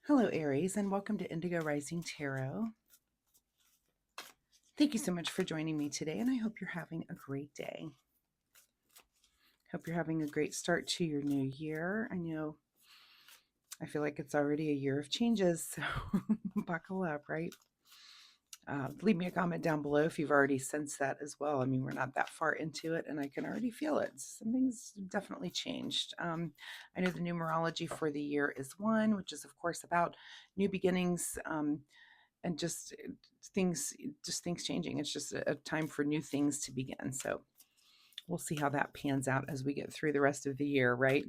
Hello, Aries, and welcome to Indigo Rising Tarot. Thank you so much for joining me today, and I hope you're having a great day. Hope you're having a great start to your new year. I feel like it's already a year of changes, so buckle up, right? Leave me a comment down below if you've already sensed that as well. I mean, we're not that far into it, and I can already feel it. Something's definitely changed. I know the numerology for the year is 1, which is, of course, about new beginnings. And just things changing. It's just a time for new things to begin. So we'll see how that pans out as we get through the rest of the year, right?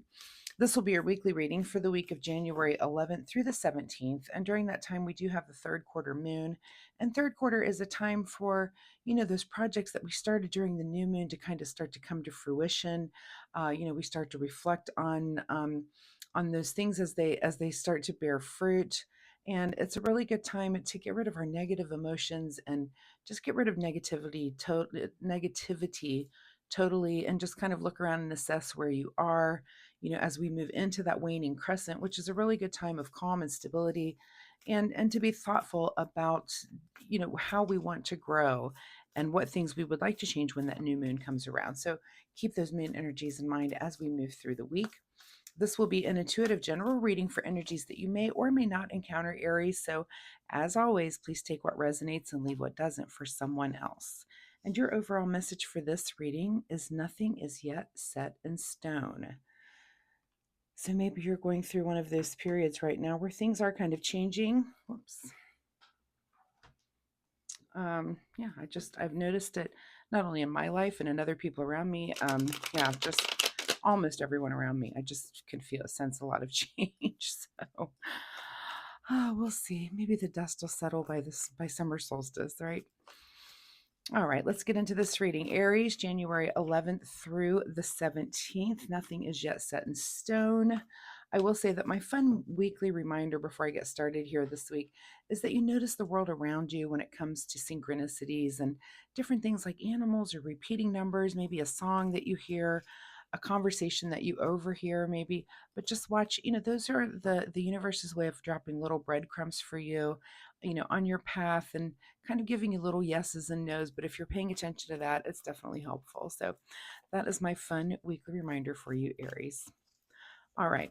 This will be your weekly reading for the week of January 11th through the 17th. And during that time, we do have the third quarter moon. And third quarter is a time for, those projects that we started during the new moon to kind of start to come to fruition. We start to reflect on those things as they start to bear fruit. And it's a really good time to get rid of our negative emotions and just get rid of negativity totally, and just kind of look around and assess where you are, as we move into that waning crescent, which is a really good time of calm and stability, and to be thoughtful about, how we want to grow and what things we would like to change when that new moon comes around. So keep those moon energies in mind as we move through the week. This will be an intuitive general reading for energies that you may or may not encounter, Aries. So, as always, please take what resonates and leave what doesn't for someone else. And your overall message for this reading is nothing is yet set in stone. So maybe you're going through one of those periods right now where things are kind of changing. Whoops. I've noticed it not only in my life and in other people around me. Just almost everyone around me. I just can sense a lot of change. So we'll see. Maybe the dust will settle by summer solstice, right? All right, let's get into this reading. Aries, January 11th through the 17th. Nothing is yet set in stone. I will say that my fun weekly reminder before I get started here this week is that you notice the world around you when it comes to synchronicities and different things like animals or repeating numbers, maybe a song that you hear, a conversation that you overhear, maybe. But just watch, those are the universe's way of dropping little breadcrumbs for you, on your path, and kind of giving you little yeses and nos. But if you're paying attention to that, it's definitely helpful. So that is my fun weekly reminder for you, Aries. All right,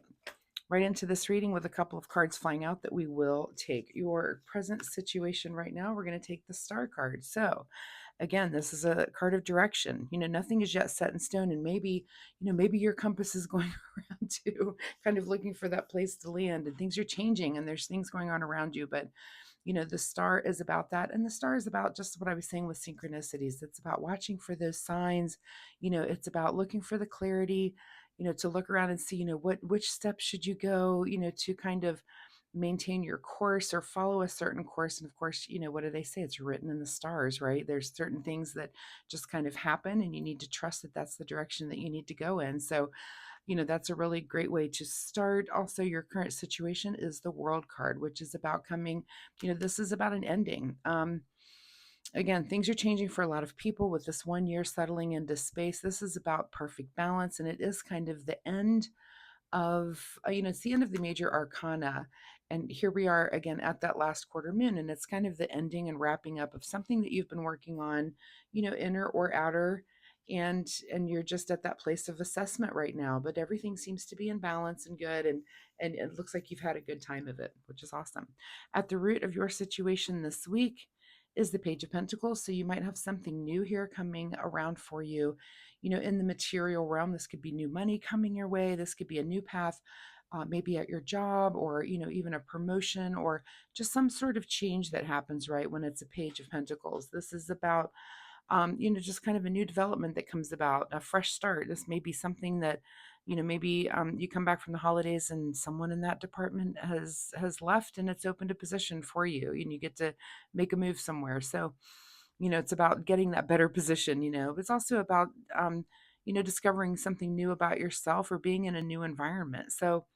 right into this reading with a couple of cards flying out that we will take. Your present situation right now, we're going to take the Star card. So again, this is a card of direction. Nothing is yet set in stone, and maybe your compass is going around too, kind of looking for that place to land, and things are changing and there's things going on around you. But the star is about that, and the star is about just what I was saying with synchronicities. It's about watching for those signs. It's about looking for the clarity, to look around and see, which steps should you go, to kind of maintain your course or follow a certain course. And of course, what do they say? It's written in the stars, right? There's certain things that just kind of happen, and you need to trust that that's the direction that you need to go in. So, that's a really great way to start. Also, your current situation is the World card, which is about coming, this is about an ending. Again, things are changing for a lot of people with this 1 year settling into space. This is about perfect balance, and it is kind of the end of, it's the end of the major arcana. And here we are again at that last quarter moon, and it's kind of the ending and wrapping up of something that you've been working on, inner or outer. And you're just at that place of assessment right now, but everything seems to be in balance and good, and it looks like you've had a good time of it, which is awesome. At the root of your situation this week is the Page of Pentacles. So you might have something new here coming around for you, in the material realm. This could be new money coming your way. This could be a new path, maybe at your job, or, even a promotion, or just some sort of change that happens, right? When it's a Page of Pentacles, this is about, just kind of a new development that comes about, a fresh start. This may be something that, maybe you come back from the holidays and someone in that department has left, and it's opened a position for you, and you get to make a move somewhere. So, it's about getting that better position, but it's also about, discovering something new about yourself or being in a new environment. So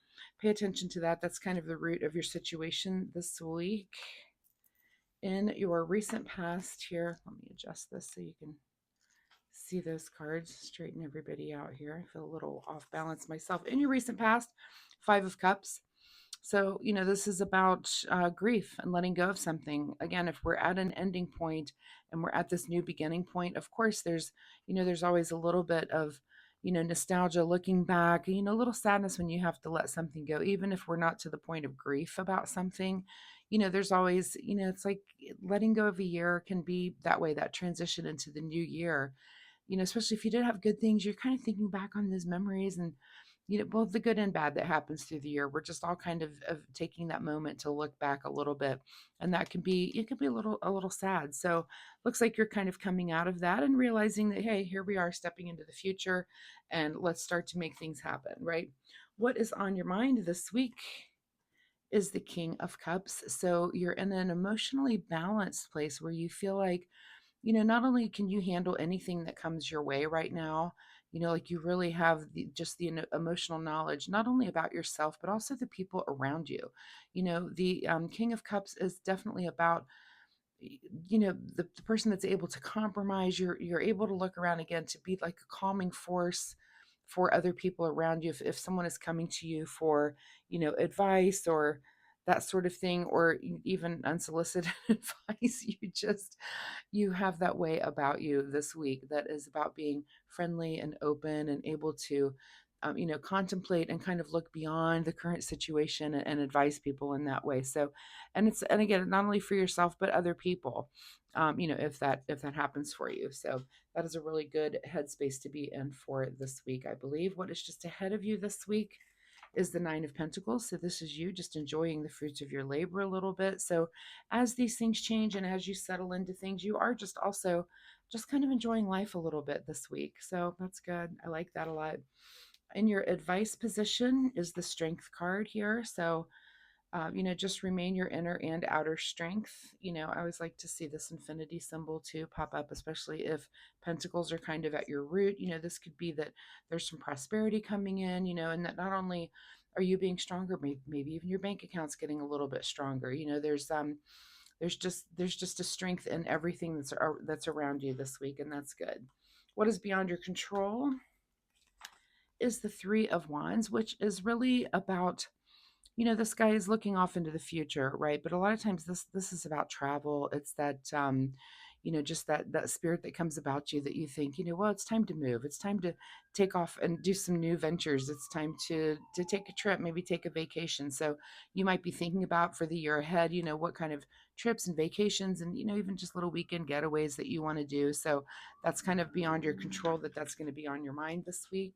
pay attention to that. That's kind of the root of your situation this week. In your recent past here, let me adjust this so you can see those cards, straighten everybody out here. I feel a little off balance myself. In your recent past, 5 of Cups. So, this is about grief and letting go of something. Again, if we're at an ending point and we're at this new beginning point, of course, there's always a little bit of, nostalgia looking back, a little sadness when you have to let something go, even if we're not to the point of grief about something. There's always, it's like letting go of a year can be that way, that transition into the new year. Especially if you did have good things, you're kind of thinking back on those memories and, both the good and bad that happens through the year. We're just all kind of taking that moment to look back a little bit. And that it can be a little sad. So looks like you're kind of coming out of that and realizing that, hey, here we are stepping into the future and let's start to make things happen, right? What is on your mind this week is the King of Cups. So you're in an emotionally balanced place where you feel like, not only can you handle anything that comes your way right now, like you really have just the emotional knowledge, not only about yourself, but also the people around you. The King of Cups is definitely about the person that's able to compromise. You're able to look around again to be like a calming force for other people around you if someone is coming to you for advice or that sort of thing, or even unsolicited advice. You have that way about you this week that is about being friendly and open and able to contemplate and kind of look beyond the current situation and advise people in that way. So, and again, not only for yourself but other people, if that happens for you. So that is a really good headspace to be in for this week, I believe. What is just ahead of you this week is the Nine of Pentacles. So this is you just enjoying the fruits of your labor a little bit. So as these things change and as you settle into things, you are just also just kind of enjoying life a little bit this week. So that's good. I like that a lot. In your advice position is the Strength card here. So just remain your inner and outer strength. I always like to see this infinity symbol too pop up, especially if pentacles are kind of at your root. This could be that there's some prosperity coming in, and that not only are you being stronger, maybe even your bank account's getting a little bit stronger. There's just a strength in everything that's around you this week, and that's good. What is beyond your control is the Three of Wands, which is really about this guy is looking off into the future, right? But a lot of times this is about travel. It's that just that spirit that comes about you that you think, well, it's time to move. It's time to take off and do some new ventures. It's time to take a trip, maybe take a vacation. So you might be thinking about for the year ahead, what kind of trips and vacations and even just little weekend getaways that you want to do. So that's kind of beyond your control that's going to be on your mind this week.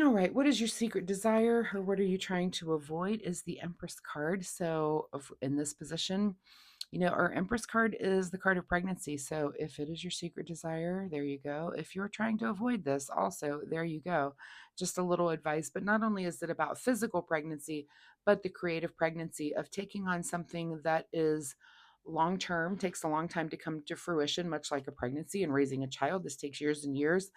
All right. What is your secret desire or what are you trying to avoid is the Empress card. So in this position, our Empress card is the card of pregnancy. So if it is your secret desire, there you go. If you're trying to avoid this, also, there you go. Just a little advice. But not only is it about physical pregnancy, but the creative pregnancy of taking on something that is long term, takes a long time to come to fruition, much like a pregnancy and raising a child. This takes years and years,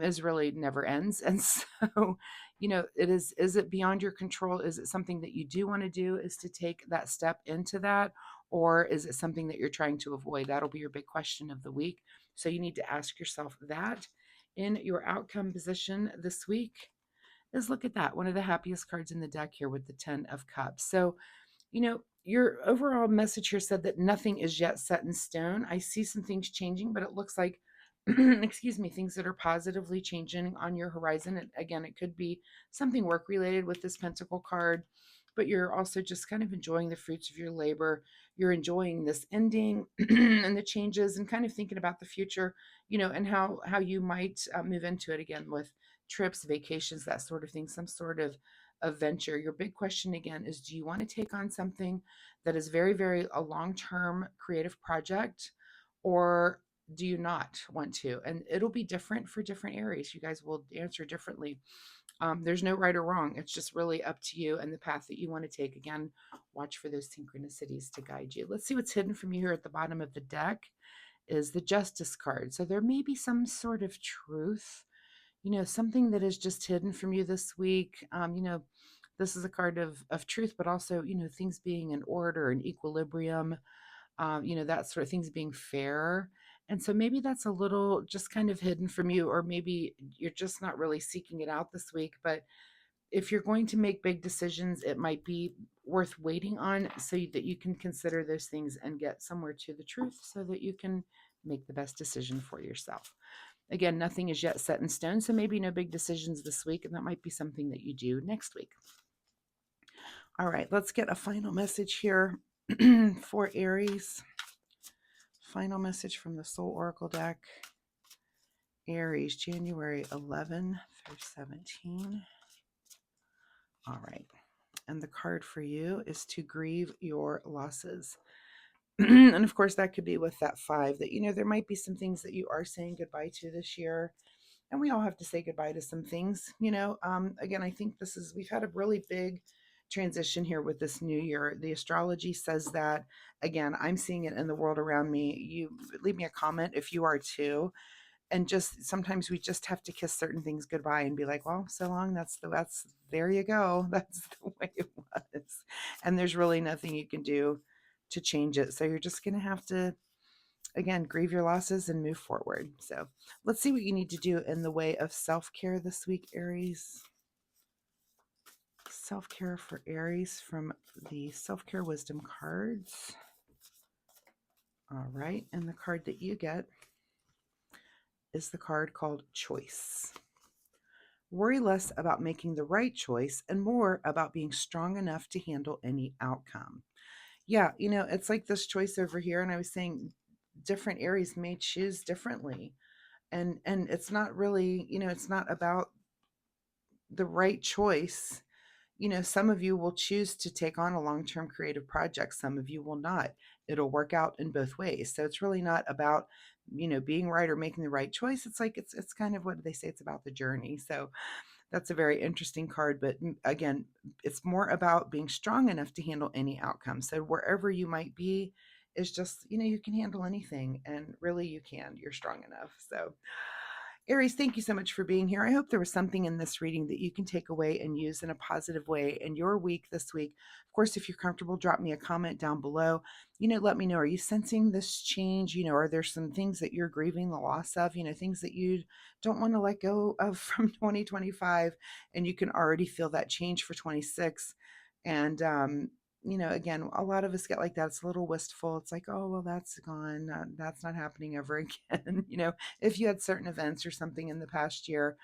is really never ends. And so, is it beyond your control? Is it something that you do want to do? Is to take that step into that? Or is it something that you're trying to avoid? That'll be your big question of the week. So you need to ask yourself that. In your outcome position this week is look at that. One of the happiest cards in the deck here with the 10 of Cups. So your overall message here said that nothing is yet set in stone. I see some things changing, but it looks like, excuse me, things that are positively changing on your horizon. Again, it could be something work related with this Pentacle card, but you're also just kind of enjoying the fruits of your labor. You're enjoying this ending and the changes and kind of thinking about the future, and how you might move into it again with trips, vacations, that sort of thing, some sort of venture. Your big question again is, do you want to take on something that is very, very a long-term creative project, or do you not want to? And it'll be different for different areas. You guys will answer differently. There's no right or wrong. It's just really up to you and the path that you want to take. Again, watch for those synchronicities to guide you. Let's see what's hidden from you here at the bottom of the deck is the Justice card. So there may be some sort of truth, something that is just hidden from you this week. This is a card of truth, but also, things being in order and equilibrium, that sort of things being fair. And so maybe that's a little just kind of hidden from you, or maybe you're just not really seeking it out this week. But if you're going to make big decisions, it might be worth waiting on so that you can consider those things and get somewhere to the truth so that you can make the best decision for yourself. Again, nothing is yet set in stone, so maybe no big decisions this week, and that might be something that you do next week. All right, let's get a final message here for Aries. Final message from the Soul Oracle deck. Aries, January 11 through 17. All right. And the card for you is to grieve your losses. And of course, that could be with that 5 that, there might be some things that you are saying goodbye to this year. And we all have to say goodbye to some things, Again, I think we've had a really big transition here with this new year. The astrology says that. Again, I'm seeing it in the world around me. You leave me a comment if you are too. And just sometimes we just have to kiss certain things goodbye and be like, well, so long. That's there you go. That's the way it was. And there's really nothing you can do to change it. So you're just going to have to, again, grieve your losses and move forward. So let's see what you need to do in the way of self-care this week, Aries. Self-care for Aries from the Self-Care Wisdom cards. All right. And the card that you get is the card called Choice. Worry less about making the right choice and more about being strong enough to handle any outcome. Yeah, it's like this choice over here, and I was saying different Aries may choose differently. And it's not really, it's not about the right choice. Some of you will choose to take on a long-term creative project, some of you will not. It'll work out in both ways. So it's really not about, being right or making the right choice. It's like it's kind of what they say, it's about the journey. So that's a very interesting card, but again, it's more about being strong enough to handle any outcome. So wherever you might be is just, you can handle anything, and really you can. You're strong enough. So Aries, thank you so much for being here. I hope there was something in this reading that you can take away and use in a positive way in your week this week. Of course, if you're comfortable, drop me a comment down below. Let me know, are you sensing this change? Are there some things that you're grieving the loss of, things that you don't want to let go of from 2025, and you can already feel that change for 26. And, again, a lot of us get like that. It's a little wistful. It's like, oh, well, that's gone. That's not happening ever again. If you had certain events or something in the past year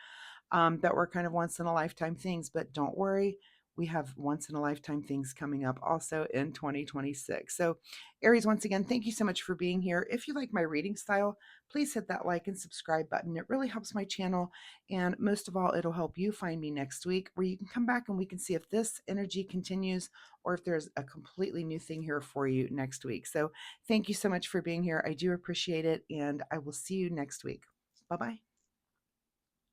that were kind of once in a lifetime things, but don't worry. We have once in a lifetime things coming up also in 2026. So, Aries, once again, thank you so much for being here. If you like my reading style, please hit that like and subscribe button. It really helps my channel. And most of all, it'll help you find me next week, where you can come back and we can see if this energy continues or if there's a completely new thing here for you next week. So, thank you so much for being here. I do appreciate it. And I will see you next week. Bye bye.